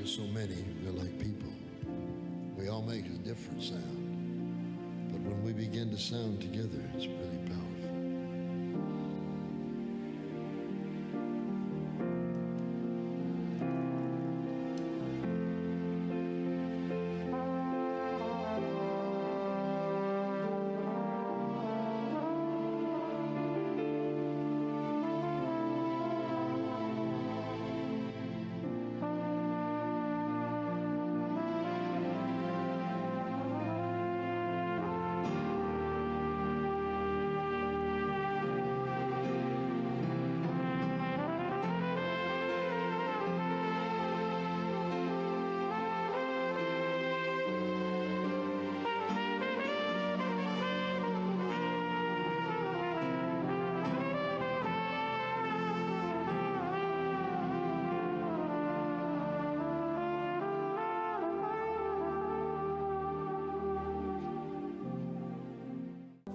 There's so many, we're like people. We all make a different sound. But when we begin to sound together, it's really powerful.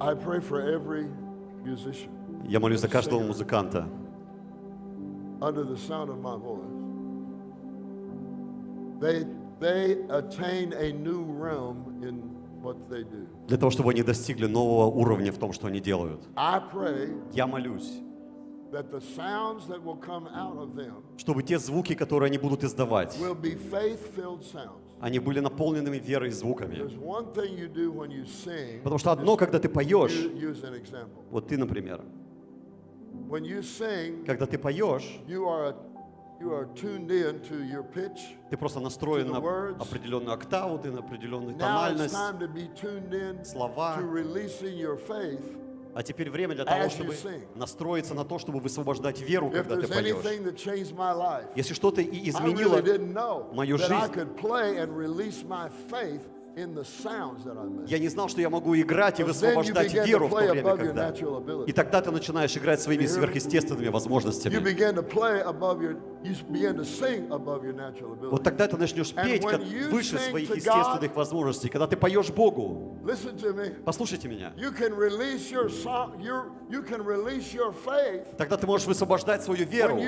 I pray for every musician. Я молюсь за каждого музыканта. Under the sound of my voice, they attain a new realm in what they do. Для того, чтобы они достигли нового уровня в том, что они делают. I pray Я молюсь, that the sounds that will come out of them чтобы те звуки, которые они будут издавать, will be faith-filled sounds. они были наполненными верой и звуками. There's one thing you do when you sing. Потому что одно, когда ты поешь, Use an example. вот ты, например, When you sing, когда ты поешь, you are tuned in to your pitch. ты просто настроен на определенную октаву, ты на определенную тональность, Now it's time to be tuned in слова. to releasing your faith. А теперь время для того, чтобы настроиться на то, чтобы высвобождать веру, когда ты поешь. Если что-то и изменило мою жизнь, я не знал, что я могу играть и высвобождать веру в то время, когда. И тогда ты начинаешь играть своими сверхъестественными возможностями. Вот тогда ты начнешь петь как выше своих естественных возможностей. Когда ты поешь Богу, послушайте меня, тогда ты можешь высвобождать свою веру.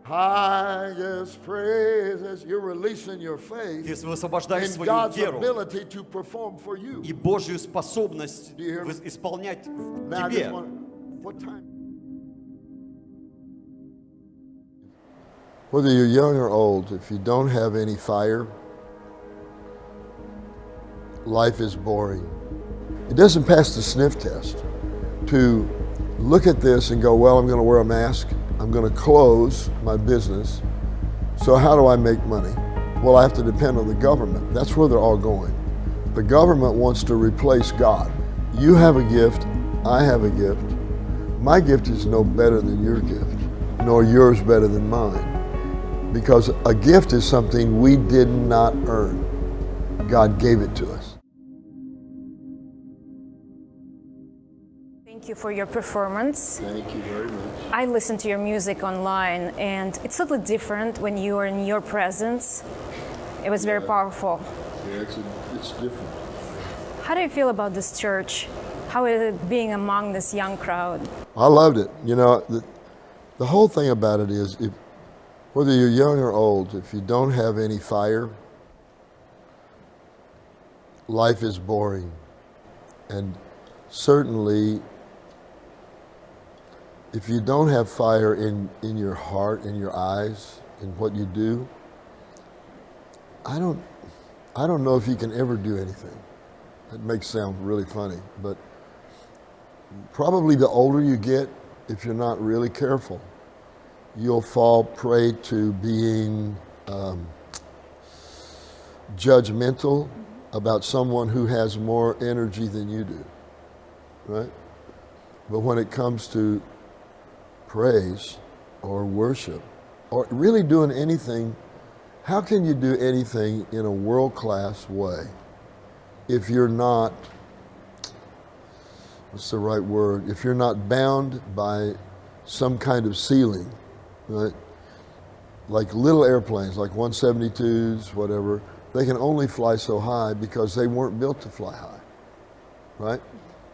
Highest praises, you're releasing your faith Ты высвобождаешь свою God's веру ability to perform for you. И Божью способность исполнять в тебе. Whether you're young or old, if you don't have any fire, life is boring. It doesn't pass the sniff test to look at this and go, well, I'm going to wear a mask. I'm going to close my business. So how do I make money? Well, I have to depend on the government. That's where they're all going. The government wants to replace God. You have a gift. I have a gift. My gift is no better than your gift, nor yours better than mine. Because a gift is something we did not earn. God gave it to us. Thank you for your performance. Thank you very much. I listen to your music online, and it's totally different when you are in your presence. It was very powerful. Yeah, it's different. How do you feel about this church? How is it being among this young crowd? I loved it. You know, the whole thing about it is, whether you're young or old, if you don't have any fire, life is boring. And certainly, if you don't have fire in your heart, in your eyes, in what you do, I don't know if you can ever do anything. That makes sound really funny, but probably the older you get, if you're not really careful, you'll fall prey to being judgmental about someone who has more energy than you do, right? But when it comes to praise or worship or really doing anything, how can you do anything in a world-class way if you're not, what's the right word, if you're not bound by some kind of ceiling, right? Like little airplanes, like 172s, whatever, they can only fly so high because they weren't built to fly high, right?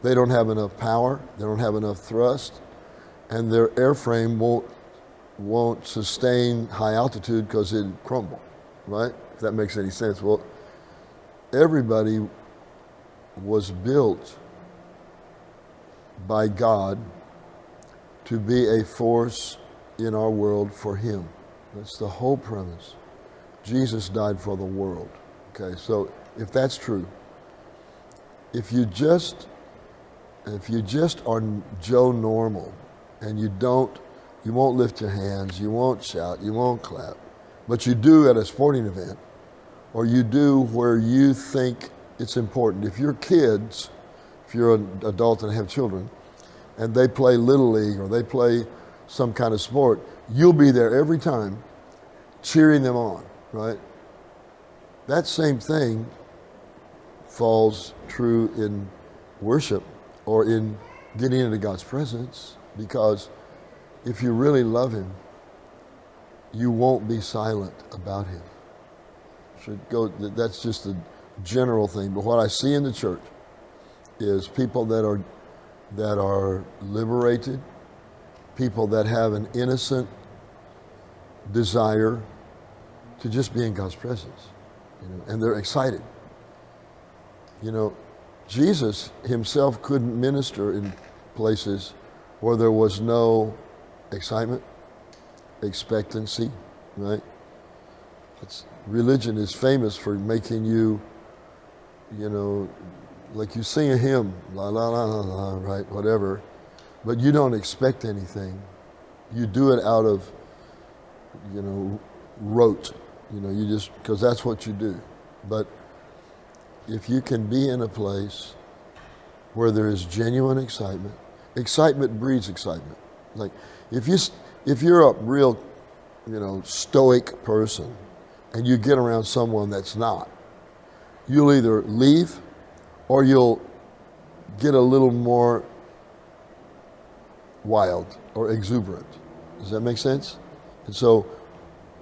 They don't have enough power, they don't have enough thrust, and their airframe won't sustain high altitude because it'd crumble. right? If that makes any sense. Well, everybody was built by God to be a force in our world for Him. That's the whole premise. Jesus died for the world. Okay, so if that's true, if you just are Joe Normal and you won't lift your hands, you won't shout, you won't clap, but you do at a sporting event, or you do where you think it's important. If you're kids, if you're an adult and have children, and they play Little League or they play some kind of sport, you'll be there every time cheering them on, right? That same thing falls true in worship or in getting into God's presence, because if you really love Him, you won't be silent about Him. That's just a general thing. But what I see in the church is people that are liberated, people that have an innocent desire to just be in God's presence, and they're excited. Jesus Himself couldn't minister in places where there was no excitement, expectancy, right? Religion is famous for making you, like you sing a hymn, la la la la la, right, whatever, but you don't expect anything. You do it out of, rote, you just, because that's what you do. But if you can be in a place where there is genuine excitement, excitement breeds excitement. Like if you're a real, stoic person and you get around someone that's not, you'll either leave or you'll get a little more wild or exuberant. Does that make sense? And so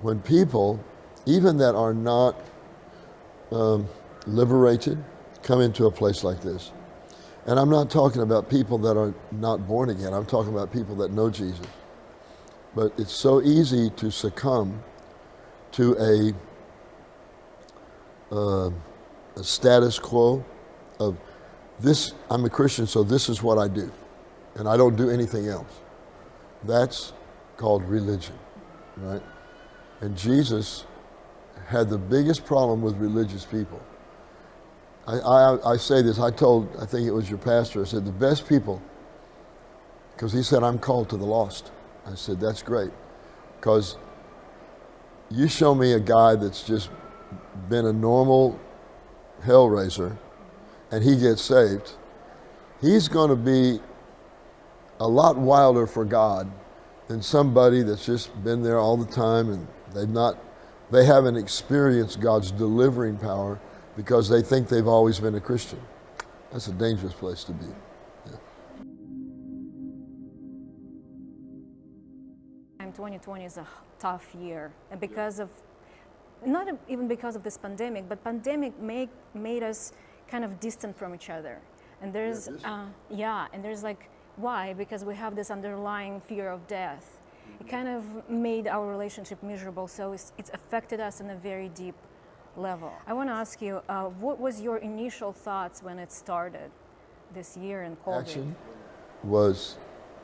when people, even that are not liberated, come into a place like this, and I'm not talking about people that are not born again, I'm talking about people that know Jesus. But it's so easy to succumb to a status quo of this, I'm a Christian, so this is what I do, and I don't do anything else. That's called religion, right? And Jesus had the biggest problem with religious people. I say this, I think it was your pastor, I said, the best people, because he said, I'm called to the lost. I said, that's great, because you show me a guy that's just been a normal hellraiser and he gets saved, he's going to be a lot wilder for God than somebody that's just been there all the time and they haven't experienced God's delivering power because they think they've always been a Christian. That's a dangerous place to be. Yeah. 2020 is a tough year, and because of, not even because of this pandemic, but pandemic made us kind of distant from each other. And there's, and there's like, why? Because we have this underlying fear of death. It kind of made our relationship miserable, so it's affected us in a very deep level. I want to ask you, what was your initial thoughts when it started this year in COVID? Action was,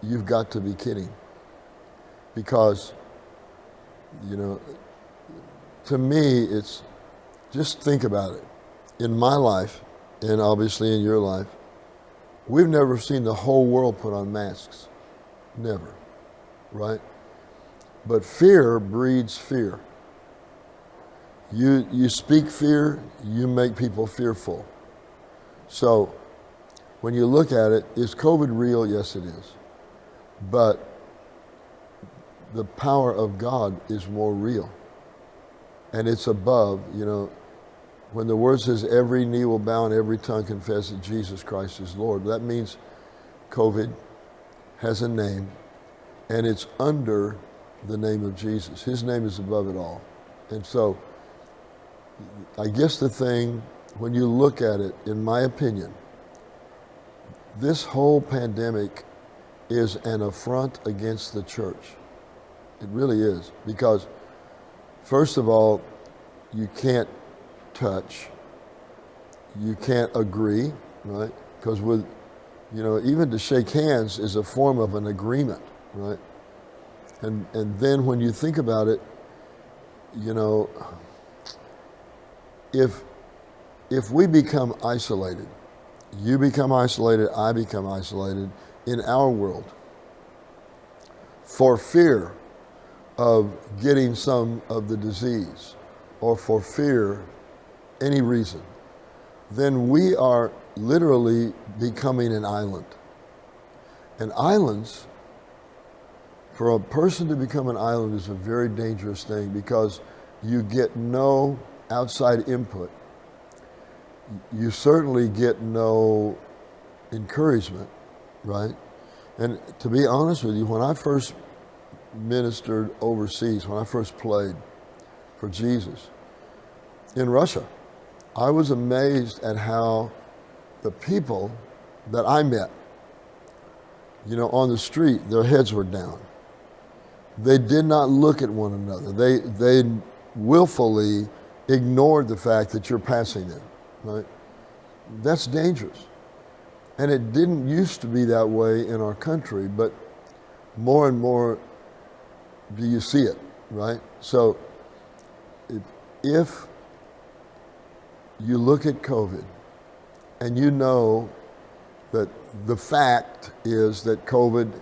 you've got to be kidding. Because, to me, it's, just think about it. In my life, and obviously in your life, we've never seen the whole world put on masks. Never, right? But fear breeds fear. You speak fear, you make people fearful. So when you look at it, is COVID real? Yes, it is. But the power of God is more real. And it's above, when the word says every knee will bow and every tongue confess that Jesus Christ is Lord, that means COVID has a name and it's under the name of Jesus. His name is above it all. And so I guess the thing, when you look at it, in my opinion, this whole pandemic is an affront against the church. It really is. Because, first of all, you can't touch, you can't agree, right? Because with, even to shake hands is a form of an agreement, right? And then when you think about it, if we become isolated, you become isolated, I become isolated in our world for fear of getting some of the disease or for fear, any reason, then we are literally becoming an island. And islands, for a person to become an island is a very dangerous thing because you get no outside input. You certainly get no encouragement, right? And to be honest with you, when I first ministered overseas, when I first played for Jesus in Russia, I was amazed at how the people that I met, on the street, their heads were down. They did not look at one another. They willfully ignored the fact that you're passing them, right? That's dangerous. And it didn't used to be that way in our country, but more and more do you see it, right? So if you look at COVID and you know that the fact is that COVID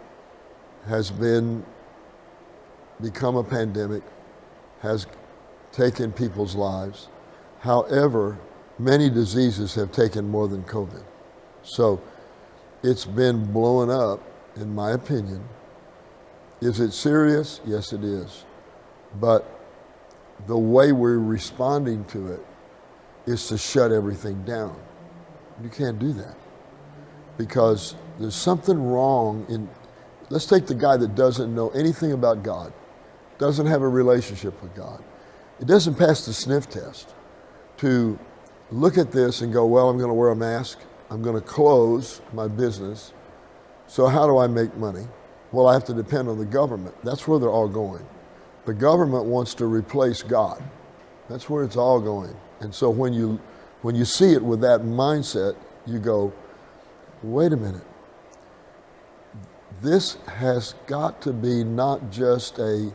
has become a pandemic, has taken people's lives. However, many diseases have taken more than COVID. So it's been blowing up, in my opinion. Is it serious? Yes, it is. But the way we're responding to it is to shut everything down. You can't do that because there's something wrong in, let's take the guy that doesn't know anything about God, doesn't have a relationship with God. It doesn't pass the sniff test to look at this and go, well, I'm going to wear a mask. I'm going to close my business. So how do I make money? Well, I have to depend on the government. That's where they're all going. The government wants to replace God. That's where it's all going. And so when you see it with that mindset, you go, wait a minute. This has got to be not just a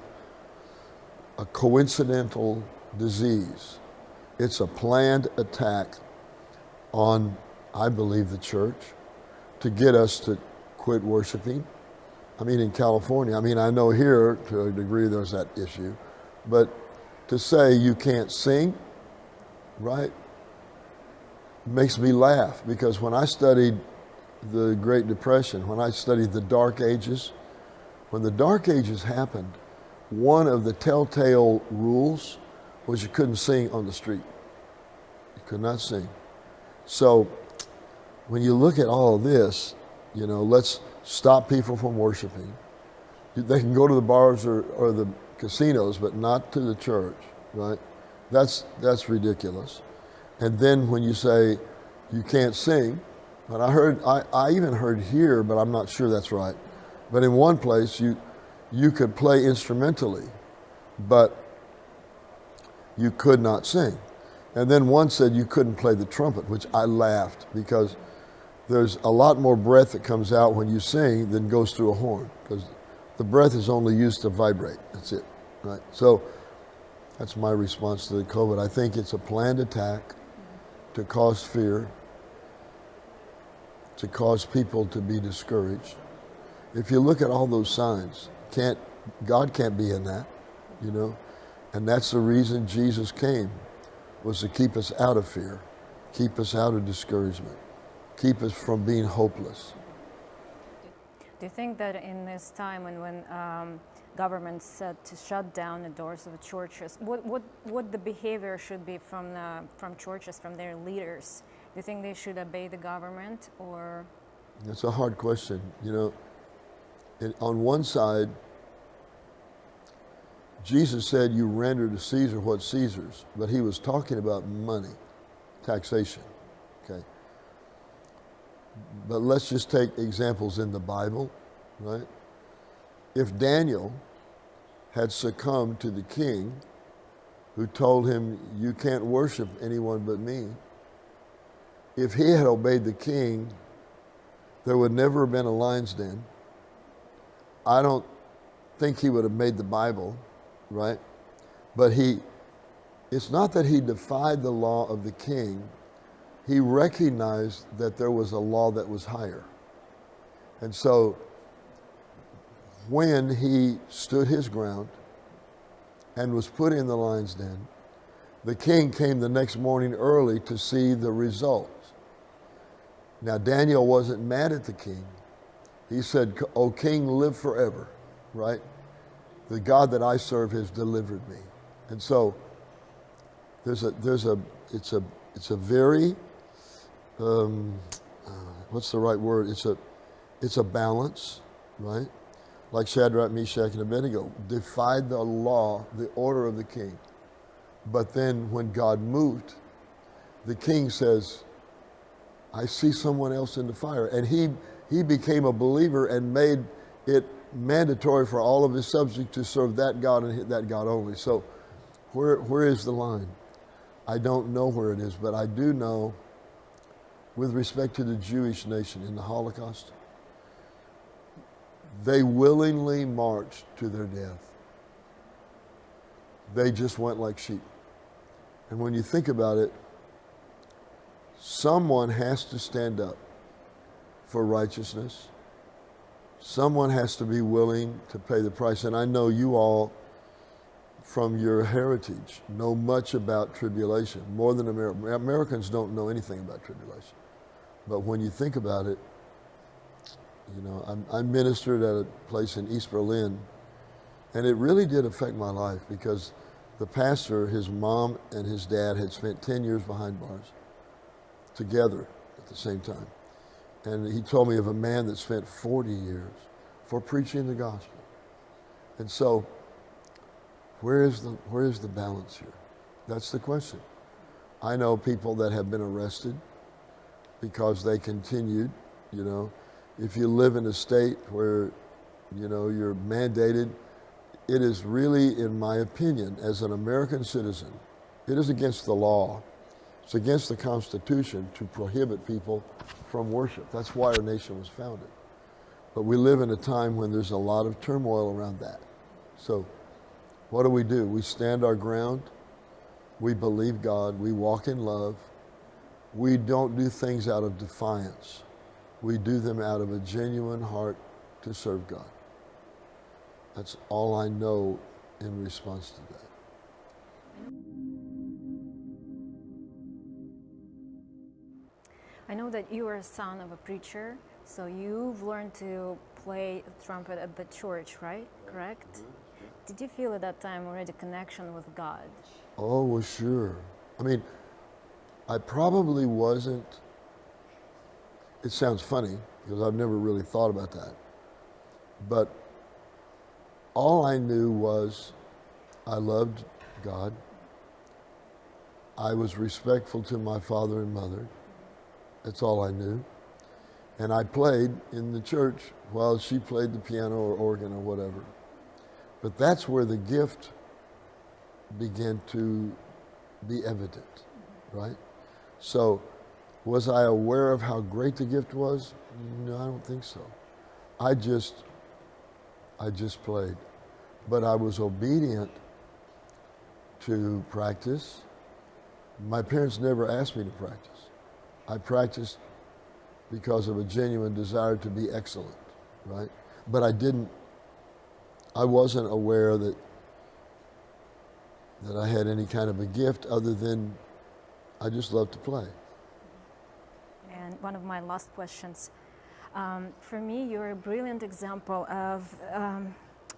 coincidental disease. It's a planned attack on, I believe, the church to get us to quit worshiping. I mean, in California, I know here to a degree there's that issue, but to say you can't sing, right, makes me laugh because when I studied the Great Depression, when I studied the Dark Ages, when the Dark Ages happened, one of the telltale rules was you couldn't sing on the street. You could not sing. So when you look at all of this, let's stop people from worshiping. They can go to the bars or the casinos, but not to the church, right? That's ridiculous. And then when you say you can't sing, and I even heard here, but I'm not sure that's right. But in one place you could play instrumentally, but you could not sing. And then one said you couldn't play the trumpet, which I laughed because there's a lot more breath that comes out when you sing than goes through a horn because the breath is only used to vibrate. That's it, right? So that's my response to the COVID. I think it's a planned attack to cause fear, to cause people to be discouraged. If you look at all those signs, God can't be in that, and that's the reason Jesus came, was to keep us out of fear, keep us out of discouragement, keep us from being hopeless. Do you think that in this time when governments said to shut down the doors of the churches, what the behavior should be from churches, from their leaders? Do you think they should obey the government or? That's a hard question. On one side, Jesus said you render to Caesar what's Caesar's, but he was talking about money, taxation, okay? But let's just take examples in the Bible, right? If Daniel had succumbed to the king who told him, you can't worship anyone but me. If he had obeyed the king, there would never have been a lion's den. I don't think he would have made the Bible, right? But it's not that he defied the law of the king. He recognized that there was a law that was higher. And so when he stood his ground and was put in the lion's den, the king came the next morning early to see the results. Now, Daniel wasn't mad at the king. He said, "O king, live forever," right? The God that I serve has delivered me. And so it's a very, what's the right word? It's a balance, right? Like Shadrach, Meshach, and Abednego defied the law, the order of the king. But then when God moved, the king says, I see someone else in the fire. And he became a believer and made it mandatory for all of his subjects to serve that God and that God only. So where is the line? I don't know where it is, but I do know with respect to the Jewish nation in the Holocaust, they willingly marched to their death. They just went like sheep. And when you think about it, someone has to stand up for righteousness. Someone has to be willing to pay the price. And I know you all, from your heritage, know much about tribulation, more than Americans don't know anything about tribulation. But when you think about it, you know, I ministered at a place in East Berlin, and it really did affect my life because the pastor, his mom and his dad had spent 10 years behind bars together at the same time. And he told me of a man that spent 40 years for preaching the gospel. And so, where is the balance here? That's the question. I know people that have been arrested because they continued, you know. If you live in a state where, you know, you're mandated, it is really, in my opinion, as an American citizen, it is against the law. It's against the Constitution to prohibit people from worship. That's why our nation was founded. But we live in a time when there's a lot of turmoil around that. So what do? We stand our ground. We believe God. We walk in love. We don't do things out of defiance. We do them out of a genuine heart to serve God. That's all I know in response to that. I know that you are a son of a preacher, so you've learned to play trumpet at the church, right? Correct? Did you feel at that time already connection with God? Oh, well, sure. I mean, I probably wasn't. It sounds funny because I've never really thought about that. But all I knew was I loved God. I was respectful to my father and mother. That's all I knew. And I played in the church while she played the piano or organ or whatever. But that's where the gift began to be evident, right? So, was I aware of how great the gift was? No, I don't think so. I just played. But I was obedient to practice. My parents never asked me to practice. I practiced because of a genuine desire to be excellent, right? But I wasn't aware that I had any kind of a gift other than I just love to play. And one of my last questions. For me, you're a brilliant example of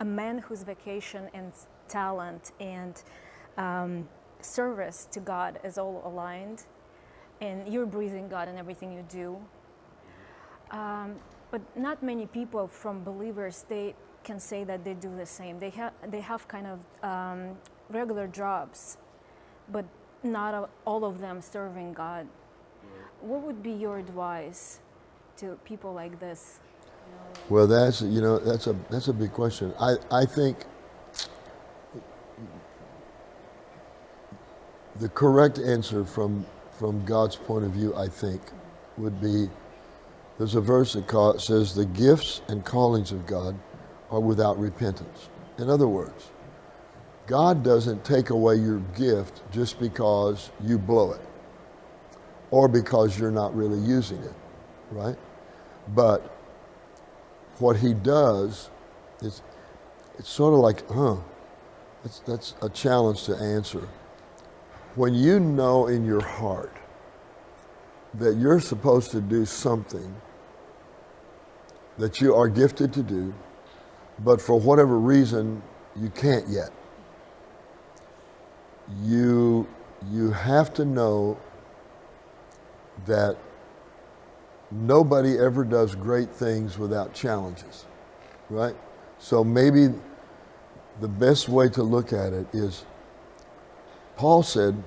a man whose vocation and talent and service to God is all aligned. And you're breathing God in everything you do. But not many people from believers, they can say that they do the same. They have kind of regular jobs, but not all of them serving God. What would be your advice to people like this? Well, that's a big question. I think The correct answer from God's point of view, I think, would be, there's a verse that says the gifts and callings of God are without repentance. In other words, God doesn't take away your gift just because you blow it or because you're not really using it, right? But what he does is, it's sort of like, that's a challenge to answer. When you know in your heart that you're supposed to do something that you are gifted to do, but for whatever reason you can't yet, you have to know that nobody ever does great things without challenges, right? So maybe the best way to look at it is, Paul said,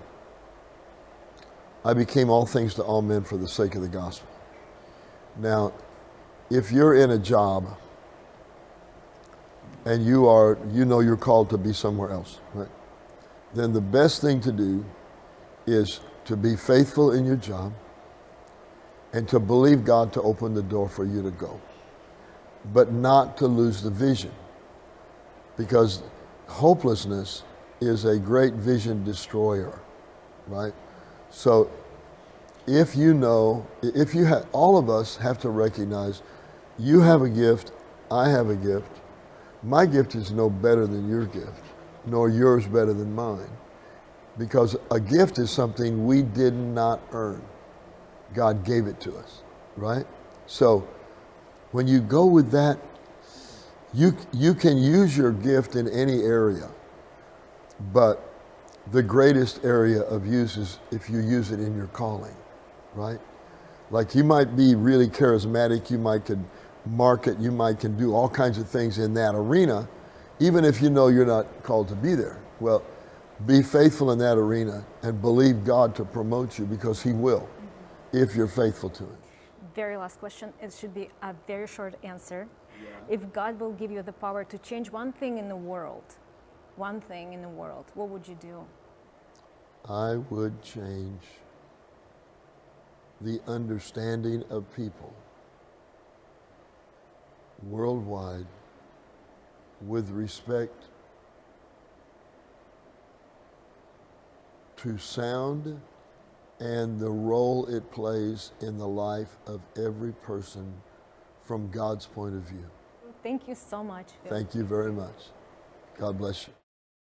I became all things to all men for the sake of the gospel. Now, if you're in a job and you know you're called to be somewhere else, right? Then the best thing to do is to be faithful in your job and to believe God to open the door for you to go, but not to lose the vision, because hopelessness is a great vision destroyer, right? So all of us have to recognize, you have a gift, I have a gift. My gift is no better than your gift, nor yours better than mine, because a gift is something we did not earn. God gave it to us, right? So when you go with that, you can use your gift in any area, but the greatest area of use is if you use it in your calling, right? Like, you might be really charismatic, you might could market, you might can do all kinds of things in that arena, even if you know you're not called to be there. Well, be faithful in that arena and believe God to promote you, because he will, if you're faithful to it. Very last question. It should be a very short answer. Yeah. If God will give you the power to change one thing in the world, what would you do? I would change the understanding of people worldwide with respect to sound and the role it plays in the life of every person from God's point of view. Thank you so much, Phil. Thank you very much. God bless you.